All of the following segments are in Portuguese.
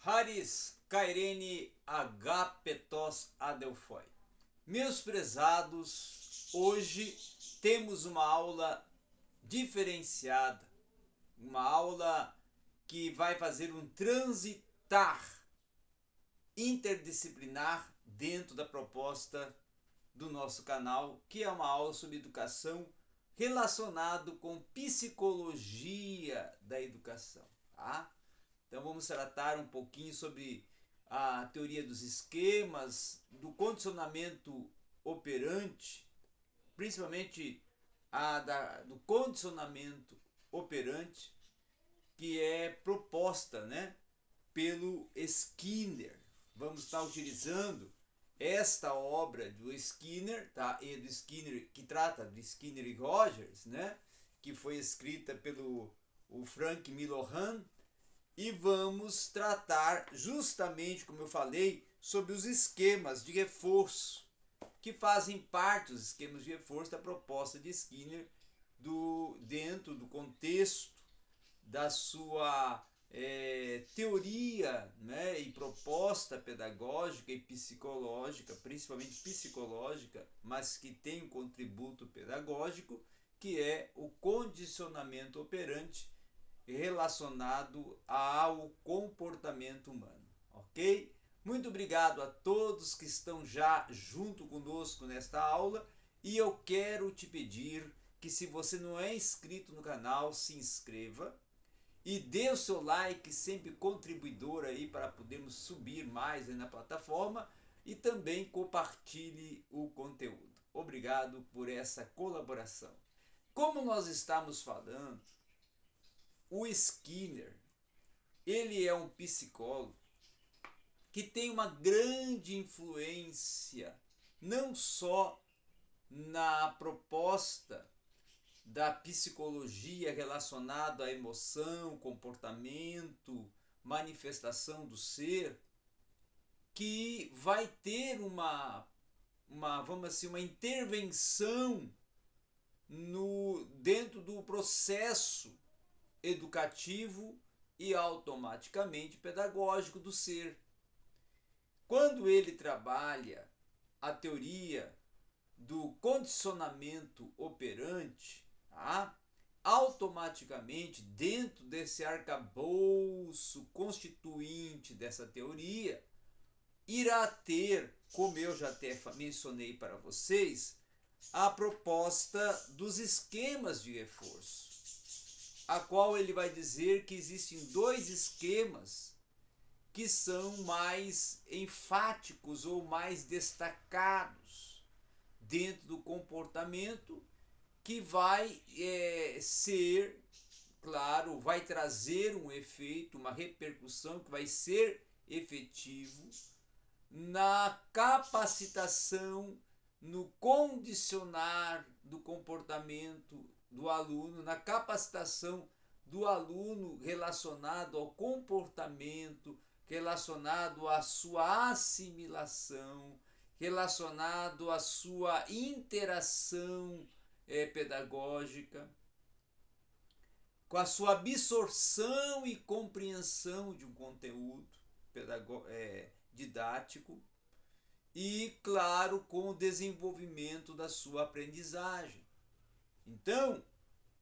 Haris Kairene Agapetos Adelphoi. Meus prezados, hoje temos uma aula diferenciada, uma aula que vai fazer um transitar interdisciplinar dentro da proposta do nosso canal, que é uma aula sobre educação relacionado com psicologia da educação, tá? Então vamos tratar um pouquinho sobre a teoria dos esquemas, do condicionamento operante, principalmente do condicionamento operante, que é proposta, né, pelo Skinner. Vamos estar utilizando esta obra do Skinner, tá? E do Skinner, que trata de Skinner e Rogers, né? Que foi escrita pelo Frank Milloran, e vamos tratar justamente, como eu falei, sobre os esquemas de reforço, que fazem parte dos esquemas de reforço da proposta de Skinner dentro do contexto da sua teoria, né, e proposta pedagógica e psicológica, principalmente psicológica, mas que tem um contributo pedagógico, que é o condicionamento operante relacionado ao comportamento humano, ok? Muito obrigado a todos que estão já junto conosco nesta aula, e eu quero te pedir que, se você não é inscrito no canal, se inscreva e dê o seu like, sempre contribuidor aí para podermos subir mais aí na plataforma, e também compartilhe o conteúdo. Obrigado por essa colaboração. Como nós estamos falando, o Skinner, ele é um psicólogo que tem uma grande influência não só na proposta da psicologia relacionada à emoção, comportamento, manifestação do ser, que vai ter vamos assim, uma intervenção dentro do processo educativo e automaticamente pedagógico do ser. Quando ele trabalha a teoria do condicionamento operante, tá? Automaticamente, dentro desse arcabouço constituinte dessa teoria, irá ter, como eu já até mencionei para vocês, a proposta dos esquemas de reforço, a qual ele vai dizer que existem dois esquemas que são mais enfáticos ou mais destacados dentro do comportamento, que vai ser, claro, vai trazer um efeito, uma repercussão que vai ser efetivo na capacitação, no condicionar do comportamento do aluno, na capacitação do aluno relacionado ao comportamento, relacionado à sua assimilação, relacionado à sua interação pedagógica, com a sua absorção e compreensão de um conteúdo didático, e, claro, com o desenvolvimento da sua aprendizagem. Então,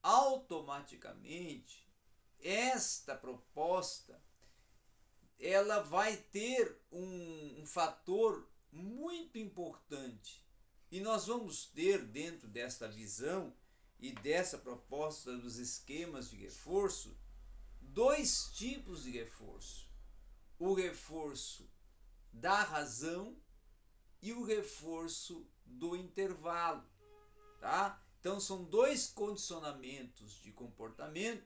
automaticamente, esta proposta, ela vai ter um fator muito importante, e nós vamos ter, dentro desta visão e dessa proposta dos esquemas de reforço, dois tipos de reforço: o reforço da razão e o reforço do intervalo, tá? Então são dois condicionamentos de comportamento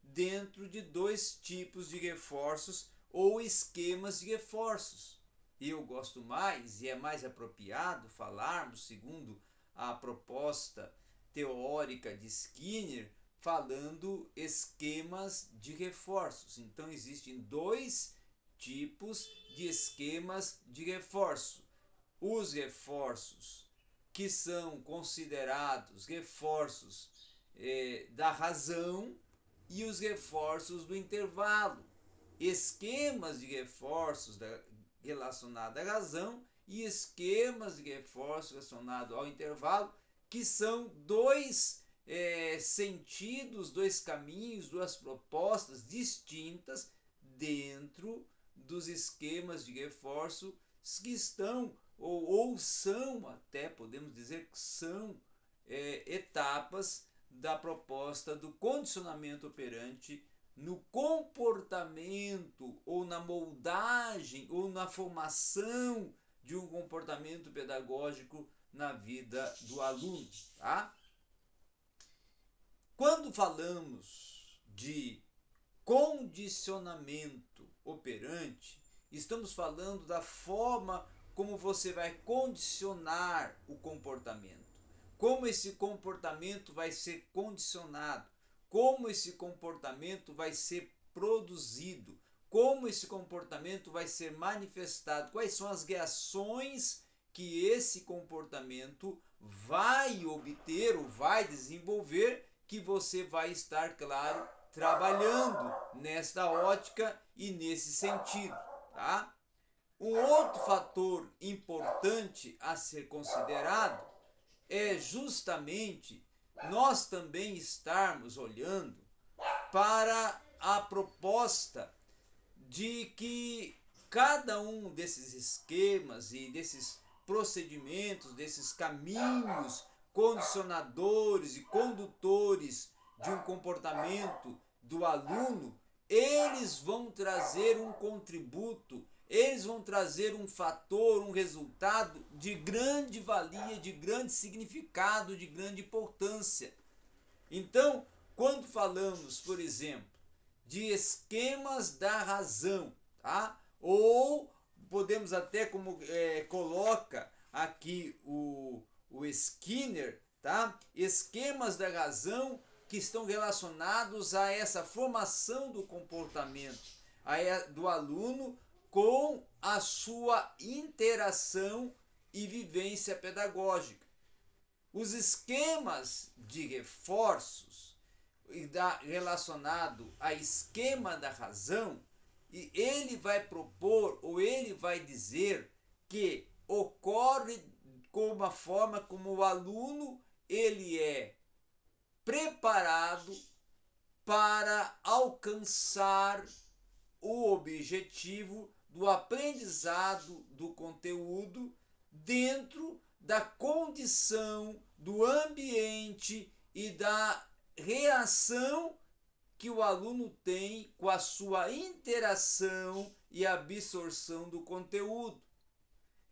dentro de dois tipos de reforços ou esquemas de reforços. Eu gosto mais, e é mais apropriado falarmos, segundo a proposta teórica de Skinner, falando esquemas de reforços. Então existem dois tipos de esquemas de reforço: os reforços que são considerados reforços da razão, e os reforços do intervalo. esquemas de reforços relacionados à razão e esquemas de reforço relacionados ao intervalo, que são dois sentidos, dois caminhos, duas propostas distintas dentro dos esquemas de reforço que estão ou são, até podemos dizer que são etapas da proposta do condicionamento operante no comportamento ou na moldagem ou na formação de um comportamento pedagógico na vida do aluno, tá? Quando falamos de condicionamento operante, estamos falando da forma como você vai condicionar o comportamento, como esse comportamento vai ser condicionado, como esse comportamento vai ser produzido, como esse comportamento vai ser manifestado, quais são as reações que esse comportamento vai obter ou vai desenvolver, que você vai estar, claro, trabalhando nesta ótica e nesse sentido, tá? Um outro fator importante a ser considerado é justamente nós também estarmos olhando para a proposta de que cada um desses esquemas e desses procedimentos, desses caminhos condicionadores e condutores de um comportamento do aluno, eles vão trazer um contributo, eles vão trazer um fator, um resultado de grande valia, de grande significado, de grande importância. Então, quando falamos, por exemplo, de esquemas da razão, tá? Ou podemos até, como coloca aqui o Skinner, tá? Esquemas da razão que estão relacionados a essa formação do comportamento do aluno com a sua interação e vivência pedagógica. Os esquemas de reforços relacionado a esquema da razão, e ele vai propor ou ele vai dizer que ocorre com uma forma como o aluno ele é preparado para alcançar o objetivo do aprendizado do conteúdo dentro da condição, do ambiente e da reação que o aluno tem com a sua interação e absorção do conteúdo.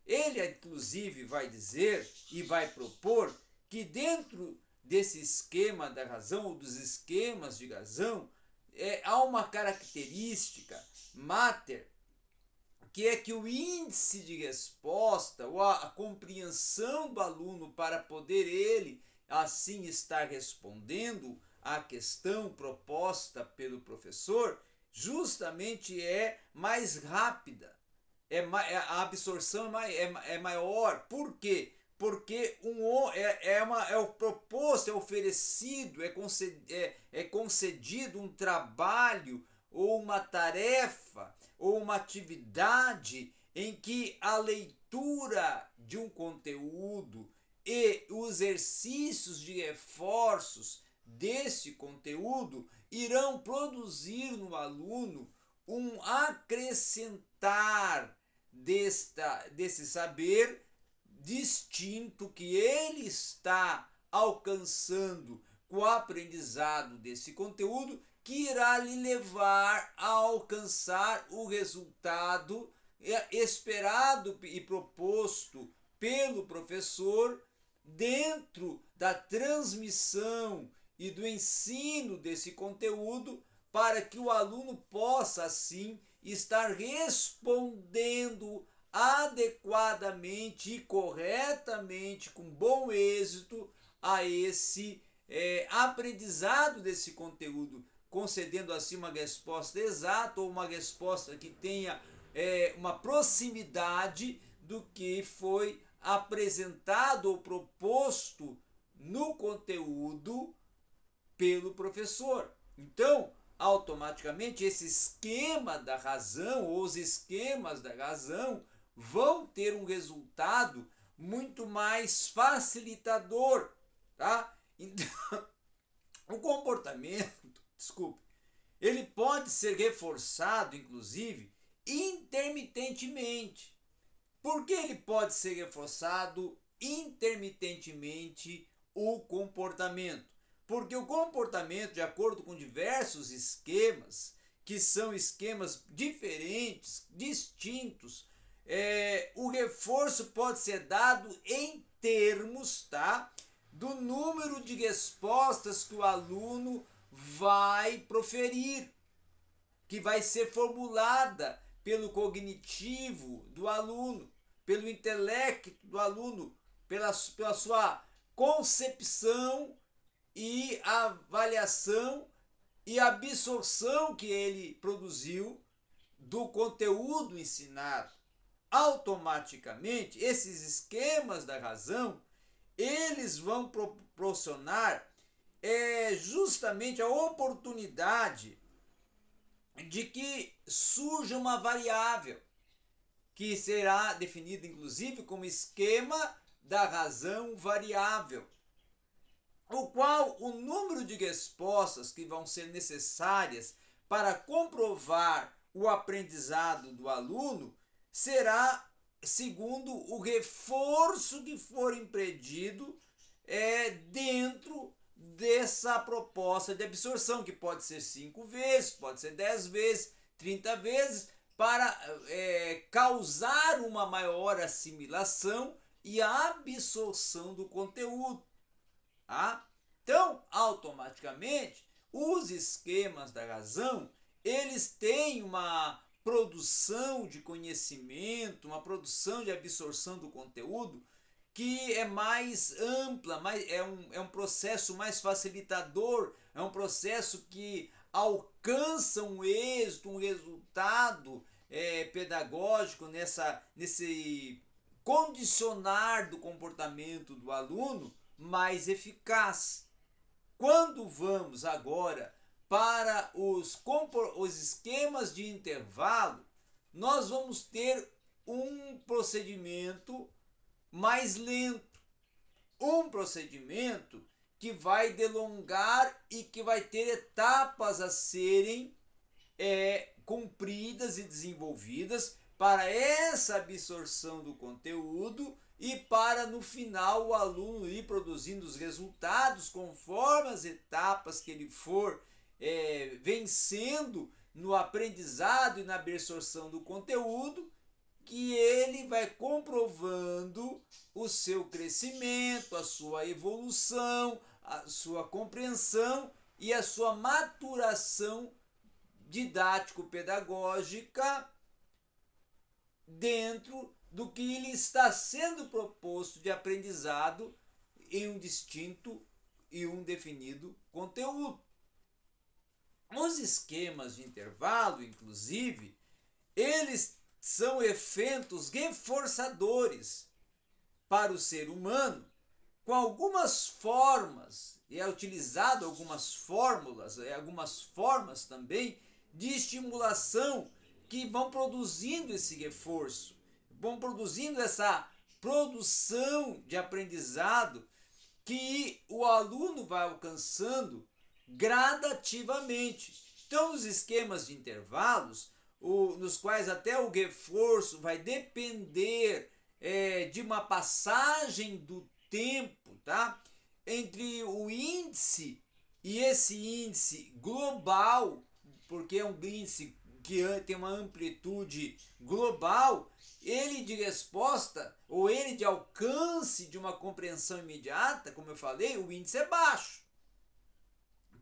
Ele, inclusive, vai dizer e vai propor que dentro desse esquema da razão, ou dos esquemas de razão, há uma característica mater, que é que o índice de resposta, ou a compreensão do aluno para poder ele assim estar respondendo à questão proposta pelo professor, justamente é mais rápida, a absorção é maior. Por quê? Porque é o proposto, é oferecido, é concedido um trabalho ou uma tarefa ou uma atividade em que a leitura de um conteúdo e os exercícios de reforços desse conteúdo irão produzir no aluno um acrescentar desse saber distinto que ele está alcançando com o aprendizado desse conteúdo, que irá lhe levar a alcançar o resultado esperado e proposto pelo professor dentro da transmissão e do ensino desse conteúdo, para que o aluno possa, assim, estar respondendo adequadamente e corretamente, com bom êxito, a esse aprendizado desse conteúdo, concedendo assim uma resposta exata ou uma resposta que tenha uma proximidade do que foi apresentado ou proposto no conteúdo pelo professor. Então, automaticamente esse esquema da razão ou os esquemas da razão vão ter um resultado muito mais facilitador, tá? Então, o comportamento, desculpe, ele pode ser reforçado, inclusive, intermitentemente. Por que ele pode ser reforçado intermitentemente o comportamento? Porque o comportamento, de acordo com diversos esquemas, que são esquemas diferentes, distintos, o reforço pode ser dado em termos, tá, do número de respostas que o aluno vai proferir, que vai ser formulada pelo cognitivo do aluno, pelo intelecto do aluno, pela sua concepção e avaliação e absorção que ele produziu do conteúdo ensinado. Automaticamente, esses esquemas da razão, eles vão proporcionar justamente a oportunidade de que surja uma variável, que será definida inclusive como esquema da razão variável, o qual o número de respostas que vão ser necessárias para comprovar o aprendizado do aluno será segundo o reforço que for empreendido dentro dessa proposta de absorção, que pode ser 5 vezes, pode ser 10 vezes, 30 vezes, para causar uma maior assimilação e absorção do conteúdo. Tá? Então, automaticamente, os esquemas da razão, eles têm uma produção de conhecimento, uma produção de absorção do conteúdo que é mais ampla, é um processo mais facilitador, é um processo que alcança um êxito, um resultado pedagógico nesse condicionar do comportamento do aluno mais eficaz. Quando vamos agora para os esquemas de intervalo, nós vamos ter um procedimento mais lento, um procedimento que vai delongar e que vai ter etapas a serem cumpridas e desenvolvidas para essa absorção do conteúdo e para no final o aluno ir produzindo os resultados conforme as etapas que ele for vencendo no aprendizado e na absorção do conteúdo, que ele vai comprovando o seu crescimento, a sua evolução, a sua compreensão e a sua maturação didático-pedagógica dentro do que lhe está sendo proposto de aprendizado em um distinto e um definido conteúdo. Os esquemas de intervalo, inclusive, eles são efeitos reforçadores para o ser humano, com algumas formas, e é utilizado algumas fórmulas, algumas formas também de estimulação que vão produzindo esse reforço, vão produzindo essa produção de aprendizado que o aluno vai alcançando gradativamente. Então, os esquemas de intervalos, nos quais até o reforço vai depender de uma passagem do tempo, tá? Entre o índice e esse índice global, porque é um índice que tem uma amplitude global, ele de resposta ou ele de alcance de uma compreensão imediata, como eu falei, o índice é baixo.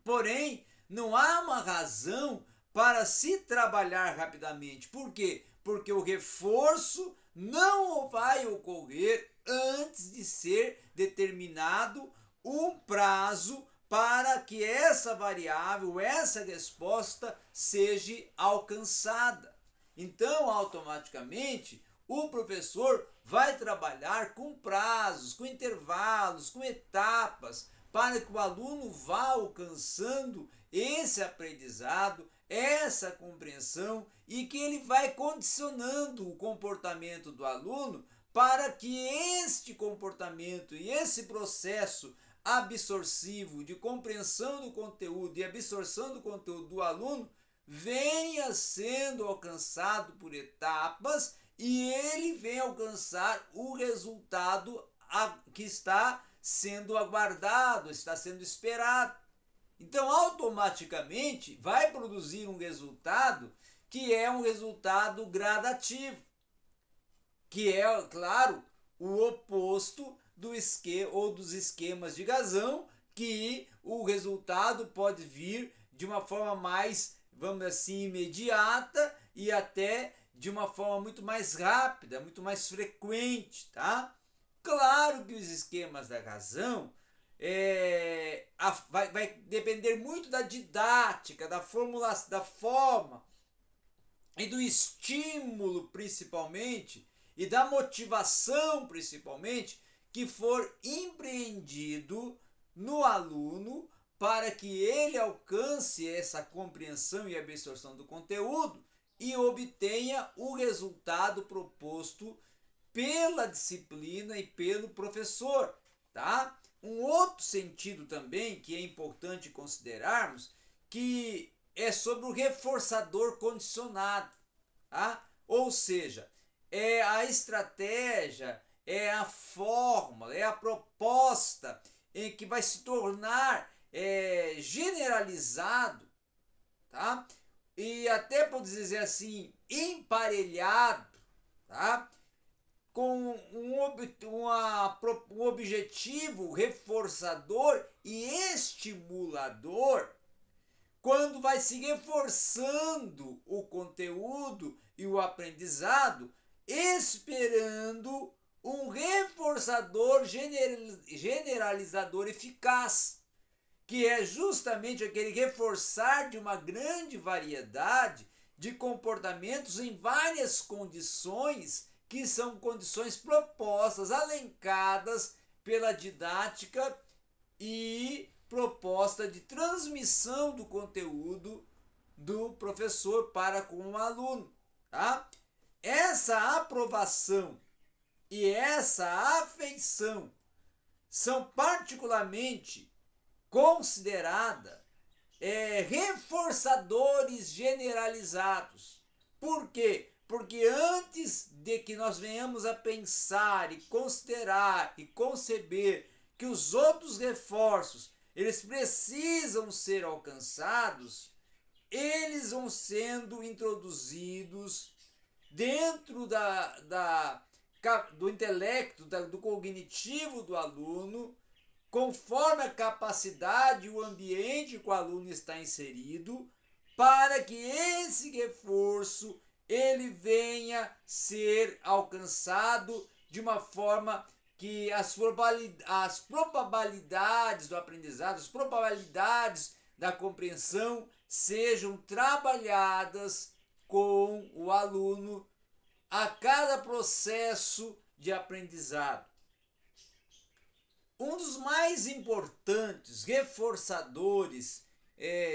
Porém, não há uma razão para se trabalhar rapidamente. Por quê? Porque o reforço não vai ocorrer antes de ser determinado um prazo para que essa variável, essa resposta seja alcançada. Então, automaticamente, o professor vai trabalhar com prazos, com intervalos, com etapas, para que o aluno vá alcançando esse aprendizado, essa compreensão e que ele vai condicionando o comportamento do aluno para que este comportamento e esse processo absortivo de compreensão do conteúdo e absorção do conteúdo do aluno venha sendo alcançado por etapas e ele venha alcançar o resultado que está sendo aguardado, está sendo esperado. Então, automaticamente, vai produzir um resultado que é um resultado gradativo, que é, claro, o oposto do esquema ou dos esquemas de Gazão, que o resultado pode vir de uma forma mais, vamos assim, imediata e até de uma forma muito mais rápida, muito mais frequente, tá? Claro que os esquemas da Gazão vai depender muito da didática, da formulação, da forma e do estímulo principalmente e da motivação principalmente que for empreendido no aluno para que ele alcance essa compreensão e absorção do conteúdo e obtenha o resultado proposto pela disciplina e pelo professor, tá? Um outro sentido também que é importante considerarmos que é sobre o reforçador condicionado, tá? Ou seja, é a estratégia, é a fórmula, é a proposta em que vai se tornar generalizado, tá? E até por dizer assim, emparelhado, tá? Com um objetivo reforçador e estimulador, quando vai se reforçando o conteúdo e o aprendizado, esperando um reforçador generalizador eficaz, que é justamente aquele reforçar de uma grande variedade de comportamentos em várias condições que são condições propostas, alencadas pela didática e proposta de transmissão do conteúdo do professor para com o aluno, tá? Essa aprovação e essa afeição são particularmente consideradas reforçadores generalizados. Por quê? Porque antes de que nós venhamos a pensar e considerar e conceber que os outros reforços eles precisam ser alcançados, eles vão sendo introduzidos dentro do intelecto, do cognitivo do aluno, conforme a capacidade e o ambiente que o aluno está inserido, para que esse reforço ele venha ser alcançado de uma forma que as probabilidades do aprendizado, as probabilidades da compreensão sejam trabalhadas com o aluno a cada processo de aprendizado. Um dos mais importantes reforçadores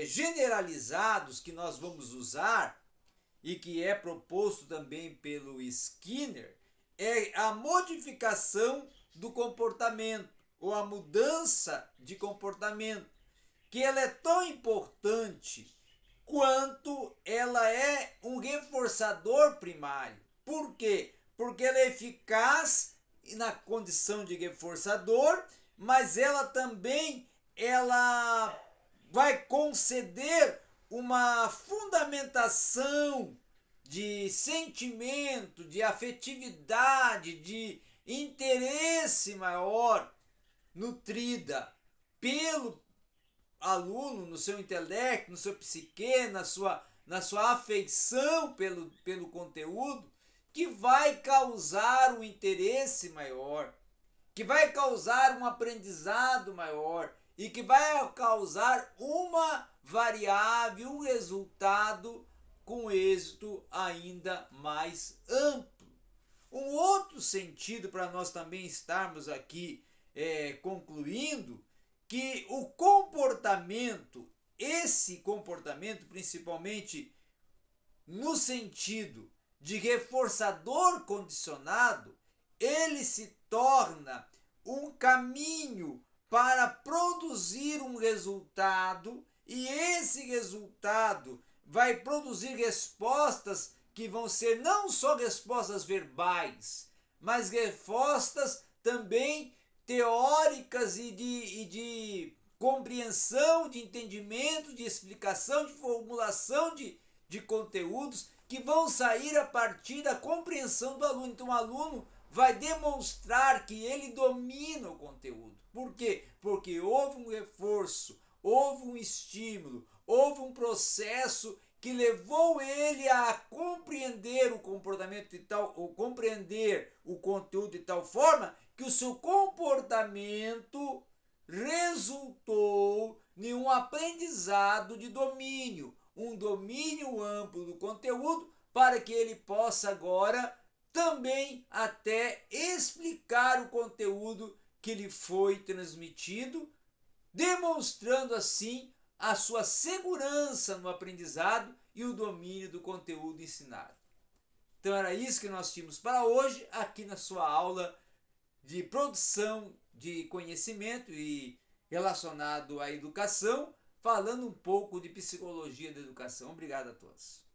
generalizados que nós vamos usar e que é proposto também pelo Skinner é a modificação do comportamento ou a mudança de comportamento, que ela é tão importante quanto ela é um reforçador primário. Por quê? Porque ela é eficaz na condição de reforçador, mas ela também vai conceder uma fundamentação de sentimento, de afetividade, de interesse maior nutrida pelo aluno no seu intelecto, no seu psique, na sua afeição pelo conteúdo, que vai causar um interesse maior, que vai causar um aprendizado maior e que vai causar uma variável, um resultado com êxito ainda mais amplo. Um outro sentido para nós também estarmos aqui concluindo que o comportamento esse comportamento, principalmente no sentido de reforçador condicionado, ele se torna um caminho para produzir um resultado, e esse resultado vai produzir respostas que vão ser não só respostas verbais, mas respostas também teóricas e de compreensão, de entendimento, de explicação, de formulação de conteúdos que vão sair a partir da compreensão do aluno. Então, o aluno vai demonstrar que ele domina o conteúdo. Por quê? Porque houve um reforço, houve um estímulo, houve um processo que levou ele a compreender o comportamento de tal, ou compreender o conteúdo de tal forma que o seu comportamento resultou em um aprendizado de domínio, um domínio amplo do conteúdo, para que ele possa agora também até explicar o conteúdo que lhe foi transmitido, demonstrando assim a sua segurança no aprendizado e o domínio do conteúdo ensinado. Então era isso que nós tínhamos para hoje aqui na sua aula de produção de conhecimento e relacionado à educação, falando um pouco de psicologia da educação. Obrigado a todos.